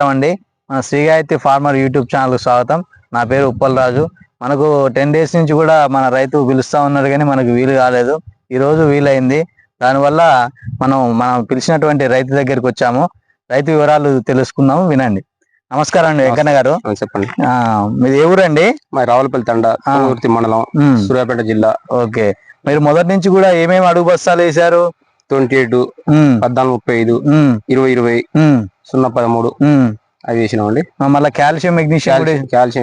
అండి మన Sri Gayatri farmer YouTube channel స్వాగతం. నా పేరు ఉప్పలరాజు. మనకు 10 days నుంచి కూడా మన రైతు పిలుస్తా ఉన్నాడు కానీ మనకు వీలు కాలేదు. ఈ రోజు వీలైంది. దానివల్ల మనం పిలిచినటువంటి రైతు దగ్గరికి వచ్చాము. రైతు వివరాలు తెలుసుకుందాము, వినండి. నమస్కారం అండి వెంకన్న గారు. చెప్పండి. మీది ఏ ఊరండి? మా రావులపల్లి తండ, పూర్తి మండలం, సూర్యాపేట జిల్లా. ఓకే, మీరు మొదటి నుంచి కూడా ఏమేమి అడుగు బస్తాలు వేశారు? 28, 1435, 2020, 013 అవి వేసినామండి. మళ్ళీ కాల్షియం మెగ్నీషియం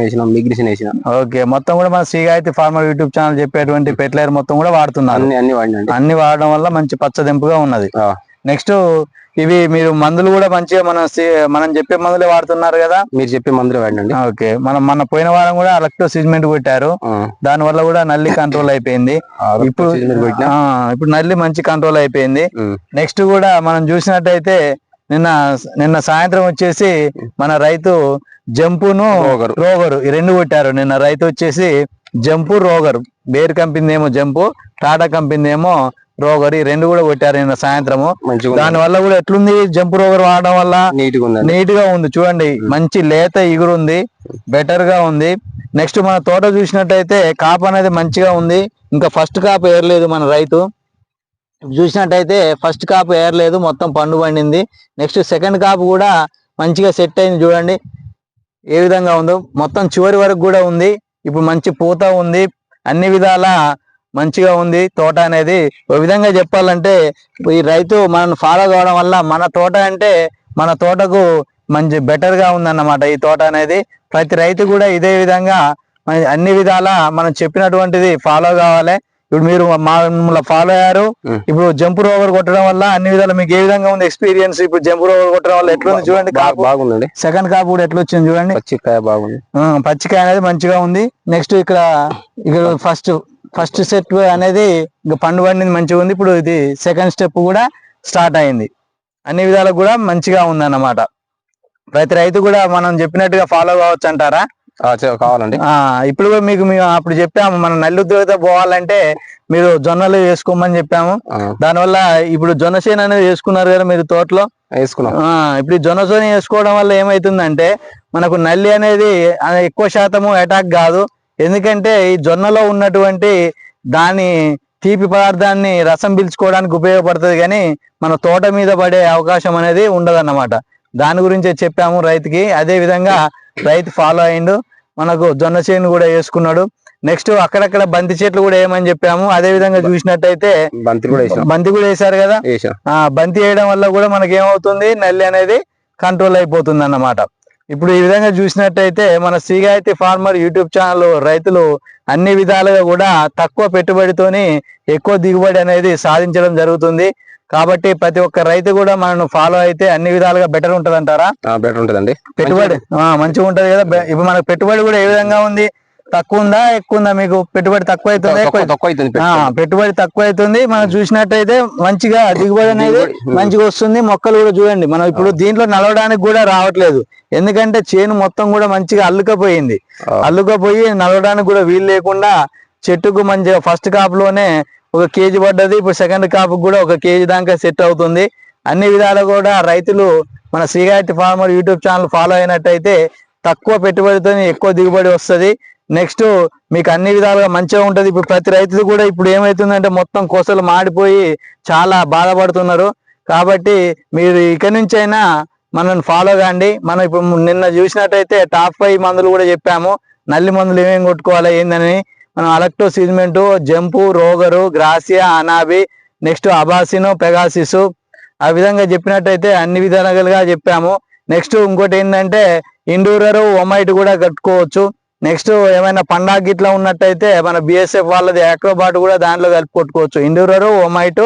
వేసినాం, మెగ్నీషియం వేసినాం. ఓకే, మొత్తం కూడా మన శ్రీగాయత్రి ఫార్మర్ యూట్యూబ్ ఛానల్ చెప్పేటువంటి ఫెర్టిలైజర్ మొత్తం కూడా వాడుతున్నారు. అన్ని వాడినండి. అన్ని వాడడం వల్ల మంచి పచ్చదెంపుగా ఉన్నది. నెక్స్ట్ ఇవి మీరు మందులు కూడా మంచిగా మనం చెప్పే మందులే వాడుతున్నారు కదా? మీరు చెప్పే మందులే వాడినండి. ఓకే, మన పోయిన వారం కూడా అలక్టో సిజ్మెంట్ కొట్టారు. దాని వల్ల కూడా నల్లి కంట్రోల్ అయిపోయింది. ఇప్పుడు నల్లి మంచి కంట్రోల్ అయిపోయింది. నెక్స్ట్ కూడా మనం చూసినట్టయితే నిన్న సాయంత్రం వచ్చేసి మన రైతు జంపును రోగరు ఈ రెండు కొట్టారు. నిన్న రైతు వచ్చేసి జంపు రోగరు, బేర్ కంపెనీ ఏమో జంపు, టాటా కంపెనీ ఏమో రోగర్, ఈ రెండు కూడా కొట్టారు నిన్న సాయంత్రము. దాని వల్ల కూడా ఎట్లుంది, జంపు రోగర్ వాడడం వల్ల నీట్ గా ఉంది. చూడండి, మంచి లేత ఇగురుంది, బెటర్ గా ఉంది. నెక్స్ట్ మన తోట చూసినట్టయితే కాపు అనేది మంచిగా ఉంది. ఇంకా ఫస్ట్ కాపు ఏరలేదు మన రైతు. చూసినట్టయితే ఫస్ట్ కాపు ఏరలేదు, మొత్తం పండు పండింది. నెక్స్ట్ సెకండ్ కాపు కూడా మంచిగా సెట్ అయింది. చూడండి ఏ విధంగా ఉందో, మొత్తం చివరి వరకు కూడా ఉంది. ఇప్పుడు మంచి పూత ఉంది, అన్ని విధాల మంచిగా ఉంది తోట అనేది. ఒక విధంగా చెప్పాలంటే ఈ రైతు మనల్ని ఫాలో కావడం వల్ల మన తోట అంటే మన తోటకు మంచి బెటర్ గా ఉందన్నమాట. ఈ తోట అనేది ప్రతి రైతు కూడా ఇదే విధంగా అన్ని విధాల మనం చెప్పినటువంటిది ఫాలో కావాలి. ఇప్పుడు మీరు మమ్మల్ని ఫాలో అయ్యారు. ఇప్పుడు జంపు రోవర్ కొట్టడం వల్ల అన్ని విధాలు మీకు ఏ విధంగా ఉంది ఎక్స్పీరియన్స్? ఇప్పుడు జంపు రోవర్ కొట్టడం వల్ల ఎట్లుంది చూడండి, బాగుందండి. సెకండ్ కాపు కూడా ఎట్లా వచ్చింది చూడండి, పచ్చికాయ బాగుంది, పచ్చికాయ అనేది మంచిగా ఉంది. నెక్స్ట్ ఇక్కడ ఫస్ట్ సెట్ అనేది పండు పండింది, మంచిగా ఉంది. ఇప్పుడు ఇది సెకండ్ స్టెప్ కూడా స్టార్ట్ అయింది. అన్ని విధాలకు కూడా మంచిగా ఉంది అన్నమాట. ప్రతి రైతు కూడా మనం చెప్పినట్టుగా ఫాలో కావచ్చు అంటారా? కావాలండి. ఇప్పుడు మీకు మేము అప్పుడు చెప్పాము, మన నల్లి ఉద్యోగత పోవాలంటే మీరు జొన్నలు వేసుకోమని చెప్పాము. దానివల్ల ఇప్పుడు జొన్న చేను అనేది వేసుకున్నారు కదా మీరు తోటలో? వేసుకున్నాం. ఇప్పుడు జొన్న చేను వేసుకోవడం వల్ల ఏమైతుందంటే మనకు నల్లి అనేది ఎక్కువ శాతము అటాక్ కాదు. ఎందుకంటే ఈ జొన్నలో ఉన్నటువంటి దాని తీపి పదార్థాన్ని రసం పీల్చుకోవడానికి ఉపయోగపడుతుంది, కానీ మన తోట మీద పడే అవకాశం అనేది ఉండదన్నమాట. దాని గురించే చెప్పాము రైతుకి. అదే విధంగా రైతు ఫాలో అయిండు, మనకు జొన్న చేను కూడా వేసుకున్నాడు. నెక్స్ట్ అక్కడక్కడ బంతి చెట్లు కూడా వేయమని చెప్పాము. అదే విధంగా చూసినట్టయితే బంతి కూడా వేసారు కదా. బంతి వేయడం వల్ల కూడా మనకి ఏమవుతుంది, నల్లి అనేది కంట్రోల్ అయిపోతుంది అన్నమాట. ఇప్పుడు ఈ విధంగా చూసినట్టయితే మన శ్రీగాయత్రి ఫార్మర్ యూట్యూబ్ ఛానల్ రైతులు అన్ని విధాలుగా కూడా తక్కువ పెట్టుబడితోని ఎక్కువ దిగుబడి అనేది సాధించడం జరుగుతుంది. కాబట్టి ప్రతి ఒక్క రైతు కూడా మనను ఫాలో అయితే అన్ని విధాలుగా బెటర్ ఉంటది అంటారా? బెటర్ ఉంటదండి, పెట్టుబడి మంచిగా ఉంటది కదా. ఇప్పుడు మనకు పెట్టుబడి కూడా ఏ విధంగా ఉంది, తక్కువ ఉందా ఎక్కువ ఉందా? మీకు పెట్టుబడి తక్కువ అవుతుంది, పెట్టుబడి తక్కువ అవుతుంది. మనం చూసినట్టయితే మంచిగా దిగుబడి అనేది మంచిగా వస్తుంది. మొక్కలు కూడా చూడండి, మనం ఇప్పుడు దీంట్లో నలవడానికి కూడా రావట్లేదు. ఎందుకంటే చేను మొత్తం కూడా మంచిగా అల్లుకపోయింది. అల్లుకపోయి నలవడానికి కూడా వీలు లేకుండా చెట్టుకు మంచిగా ఫస్ట్ కాపులోనే 1 kg పడ్డది. ఇప్పుడు సెకండ్ కాపుకు కూడా 1 kg దాకా సెట్ అవుతుంది. అన్ని విధాలు కూడా రైతులు మన Sri Gayatri farmer YouTube channel follow అయినట్టయితే తక్కువ పెట్టుబడితో ఎక్కువ దిగుబడి వస్తుంది. నెక్స్ట్ మీకు అన్ని విధాలుగా మంచిగా ఉంటది. ఇప్పుడు ప్రతి రైతు కూడా ఇప్పుడు ఏమైతుందంటే మొత్తం కోసలు మాడిపోయి చాలా బాధపడుతున్నారు. కాబట్టి మీరు ఇక నుంచి అయినా మనల్ని ఫాలో కాండి. మనం ఇప్పుడు నిన్న చూసినట్టయితే టాప్ 5 మందులు కూడా చెప్పాము, నల్లి మందులు ఏమేమి కొట్టుకోవాలి ఏందని. మనం అలక్టో సిజ్మెంటు, జంపు, రోగరు, గ్రాసియా, అనాబి, నెక్స్ట్ అబాసినో, పెగాసిస్, ఆ విధంగా చెప్పినట్టయితే అన్ని విధాలుగా చెప్పాము. నెక్స్ట్ ఇంకోటి ఏంటంటే ఇండూరరు, ఒమైట్ కూడా కట్టుకోవచ్చు. నెక్స్ట్ ఏమైనా పండాగ్ ఇట్లా ఉన్నట్టయితే మన బిఎస్ఎఫ్ వాళ్ళది యాక్రోబాట్ కూడా దాంట్లో కలిపి కొట్టుకోవచ్చు. ఇండూరరు, ఒమైట్,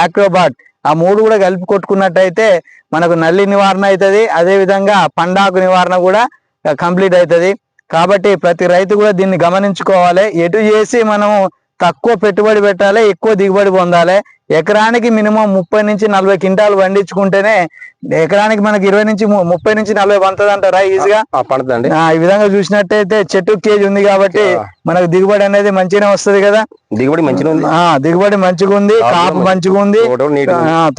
యాక్రోబాట్ ఆ 3 కూడా కలిపి కొట్టుకున్నట్టయితే మనకు నల్లి నివారణ అవుతుంది. అదే విధంగా పండాకు నివారణ కూడా కంప్లీట్ అవుతుంది. కాబట్టి ప్రతి రైతు కూడా దీన్ని గమనించుకోవాలి. ఎటు చేసి మనం తక్కువ పెట్టుబడి పెట్టాలి, ఎక్కువ దిగుబడి పొందాలి. ఎకరానికి మినిమం 30 నుంచి 40 క్వింటాలు పండించుకుంటేనే ఎకరానికి మనకి 20 నుంచి 30 నుంచి 40 పండుతుంది అంటారా ఈజీగా? ఈ విధంగా చూసినట్టయితే చెట్టు కేజీ ఉంది కాబట్టి మనకు దిగుబడి అనేది మంచిగానే వస్తుంది కదా. దిగుబడి మంచిగా ఉంది, దిగుబడి మంచిగా ఉంది, కాపు మంచిగా ఉంది.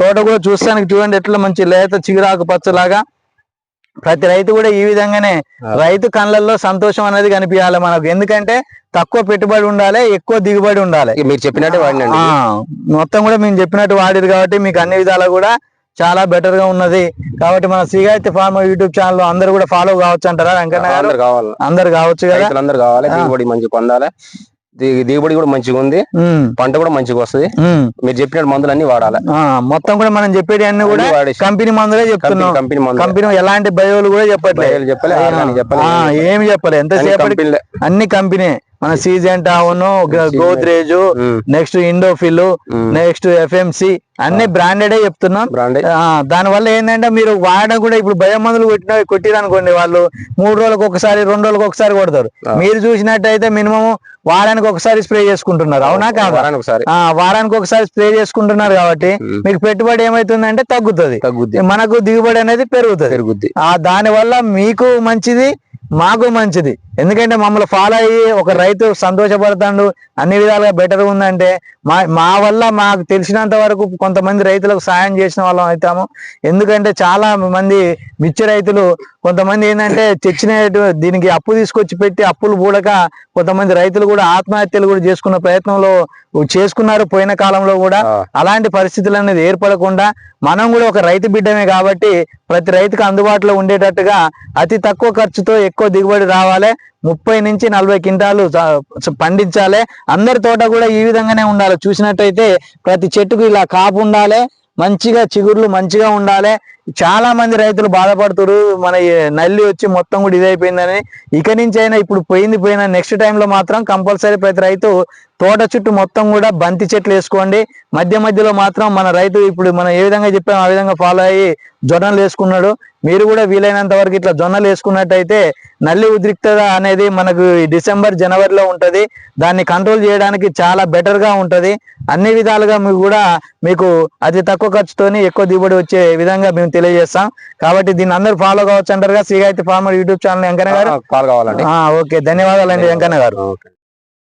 తోట కూడా చూస్తానికి చూడండి ఎట్లా మంచి లేత చిగురాకు పచ్చలాగా ప్రతి రైతు కూడా ఈ విధంగానే రైతు కళ్ళల్లో సంతోషం అనేది కనిపించాలి మనకు. ఎందుకంటే తక్కువ పెట్టుబడి ఉండాలి, ఎక్కువ దిగుబడి ఉండాలి. మీరు చెప్పినట్టు వాడినండి. మొత్తం కూడా మేము చెప్పినట్టు వాడిరు కాబట్టి మీకు అన్ని విధాలా కూడా చాలా బెటర్ గా ఉన్నది. కాబట్టి మన శ్రీగాయత్రి ఫార్మర్ యూట్యూబ్ ఛానల్ అందరూ కూడా ఫాలో కావచ్చు అంటారా వెంకన్న గారు? అందరు కావచ్చు కదా, అందరు కావాలి. దిగుబడి మంచిగా పొందాలి, దిగుబడి కూడా మంచిగా ఉంది, పంట కూడా మంచిగా వస్తుంది. మీరు చెప్పినట్టు మందులు అన్ని వాడాలి. మొత్తం కూడా మనం చెప్పేది అన్ని కూడా కంపెనీ మందులే చెప్తున్నాం. కంపెనీ ఎలాంటి బయోలు కూడా ఏమి చెప్పలే. ఎంతసేపటి అన్ని కంపెనీ మన Syngenta, Godrej, next Indofil, next FMC అన్ని బ్రాండెడే చెప్తున్నాం. దాని వల్ల ఏంటంటే మీరు వాడడం కూడా ఇప్పుడు భయం మందులు కొట్టిరనుకోండి, వాళ్ళు 3 రోజులకు ఒకసారి 2 రోజులకు ఒకసారి కొడతారు. మీరు చూసినట్టయితే మినిమం వారానికి ఒకసారి స్ప్రే చేసుకుంటున్నారు, అవునా కాదు? వారానికి ఒకసారి స్ప్రే చేసుకుంటున్నారు కాబట్టి మీకు పెట్టుబడి ఏమైతుందంటే తగ్గుతుంది, మనకు దిగుబడి అనేది పెరుగుతుంది. దాని వల్ల మీకు మంచిది, మాకు మంచిది. ఎందుకంటే మమ్మల్ని ఫాలో అయ్యి ఒక రైతు సంతోషపడతాడు, అన్ని విధాలుగా బెటర్ ఉందంటే మా వల్ల మాకు తెలిసినంత వరకు కొంతమంది రైతులకు సాయం చేసిన వాళ్ళం అవుతాము. ఎందుకంటే చాలా మంది మిర్చి రైతులు కొంతమంది ఏంటంటే తెచ్చిన దీనికి అప్పు తీసుకొచ్చి పెట్టి అప్పులు పూడక కొంతమంది రైతులు కూడా ఆత్మహత్యలు కూడా చేసుకున్న ప్రయత్నంలో చేసుకున్నారు పోయిన కాలంలో కూడా. అలాంటి పరిస్థితులు అనేది ఏర్పడకుండా మనం కూడా ఒక రైతు బిడ్డమే కాబట్టి ప్రతి రైతుకు అందుబాటులో ఉండేటట్టుగా అతి తక్కువ ఖర్చుతో ఎక్కువ దిగుబడి రావాలి, 30 నుంచి 40 క్వింటాలు పండించాలి. అందరి తోట కూడా ఈ విధంగానే ఉండాలి. చూసినట్టయితే ప్రతి చెట్టుకు ఇలా కాపు ఉండాలి, మంచిగా చిగుర్లు మంచిగా ఉండాలి. చాలా మంది రైతులు బాధపడుతున్నారు, మన నల్లి వచ్చి మొత్తం కూడా ఇదైపోయిందని. ఇక నుంచి అయినా ఇప్పుడు పోయిన నెక్స్ట్ టైంలో మాత్రం కంపల్సరీ ప్రతి రైతు తోట చుట్టూ మొత్తం కూడా బంతి చెట్లు వేసుకోండి. మధ్యలో మాత్రం మన రైతు ఇప్పుడు మనం ఏ విధంగా చెప్పామో ఆ విధంగా ఫాలో అయ్యి జొన్నలు వేసుకున్నాడు. మీరు కూడా వీలైనంత వరకు ఇట్లా జొన్నలు వేసుకున్నట్టయితే నల్లి ఉద్రిక్తత అనేది మనకు డిసెంబర్ జనవరిలో ఉంటది. దాన్ని కంట్రోల్ చేయడానికి చాలా బెటర్ గా ఉంటది. అన్ని విధాలుగా మీకు అతి తక్కువ ఖర్చుతోని ఎక్కువ దిగుబడి వచ్చే విధంగా మేము తెలియజేస్తాం. కాబట్టి దీన్ని అందరూ ఫాలో కావచ్చు అంటారుగా Sri Gayatri farmer YouTube channel Venkanna గారు? ఫాలో కావాలండి. ఓకే, ధన్యవాదాలండి వెంకన్న గారు.